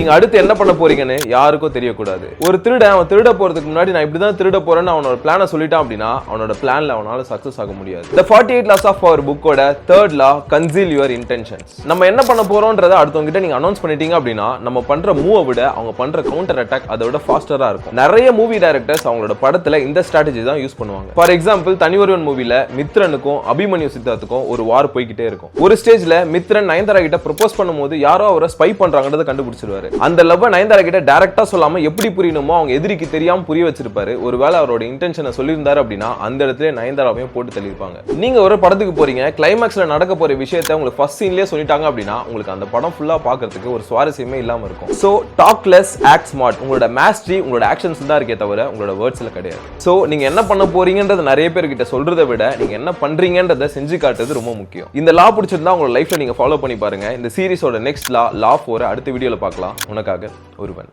நீங்க அடுத்து என்ன பண்ண போறீங்கன்னு யாருக்கும் தெரியக்கூடாது. ஒரு திருடன் அவன் திருட போறதுக்கு முன்னாடி நான் இப்படிதான் திருட போறேன்னு அவனோட பிளானை சொல்லிட்டான் அப்படின்னா அவனோட பிளான்ல அவனால சக்சஸ் ஆக முடியாது. The 48 Laws of Power புக்கோட 3rd law, conceal your intentions. நம்ம என்ன பண்ண போறோம்ன்றதை அடுத்தவங்க கிட்ட நீங்க அனௌன்ஸ் பண்ணிட்டீங்க அப்படின்னா நம்ம பண்ற மூவை விட அவங்க பண்ற கவுண்டர் அட்டாக் அதை விட ஃபாஸ்டரா இருக்கும். நிறைய மூவி டைரக்டர்ஸ் அவங்களோட படத்துல இந்த ஸ்ட்ராட்டஜி தான் யூஸ் பண்ணுவாங்க. ஃபார் எக்ஸாம்பிள் தனியொருவன் மூவில மித்ரனுக்கும் அபிமன்யு சித்தார்த்துக்கும் ஒரு வார் போய்கிட்டே இருக்கும். ஒரு ஸ்டேஜ்ல மித்ரன் நயன்தாரா கிட்ட ப்ரொபோஸ் பண்ணும்போது யாரோ அவரை ஸ்பை பண்றாங்கன்றதை கண்டுபிடிச்சிருவாரு. அந்த லவ் நயன்தாரா கிட்ட டைரக்டா சொல்லாம எப்படி புரியணுமோ அவங்க எதிரிக்கு தெரியாம புரிய வச்சிருப்பாரு. ஒருவேளை அவரோட இன்டென்ஷனை சொல்லியிருந்தாரு அப்படின்னா அந்த இடத்துல நயன்தாராவையும் போட்டு தள்ளிருப்பாங்க. நீங்க ஒரு படத்துக்கு போறீங்க, கிளைமாக்ஸ்ல நடக்க போற விஷயத்தை உங்களுக்கு ஃபர்ஸ்ட் சீன்லயே சொல்லிட்டாங்க அப்படின்னா உங்களுக்கு அந்த படம் ஃபுல்லா பாக்குறதுக்கு ஒரு சுவாரஸ்யமே இல்லாம இருக்கும். So talk less, act smart. உங்களோட மாஸ்டரி உங்களோட ஆக்ஷன்ஸ் தான் இருக்கே தவிர உங்களோட வேர்ட்ஸ்ல கிடையாது. சோ நீங்க என்ன பண்ண போறீங்கன்றது நிறைய பேர் கிட்ட சொல்றதை விட நீங்க என்ன பண்றீங்கன்றதை செஞ்சு காட்டுறது ரொம்ப முக்கியம். இந்த லா பிடிச்சிருந்தா உங்களோட லைஃப்ல நீங்க ஃபாலோ பண்ணி பாருங்க. இந்த சீரிஸோட நெக்ஸ்ட் லா 4 அடுத்த வீடியோல பார்க்கலாம். உனக்காக ஒருவன்.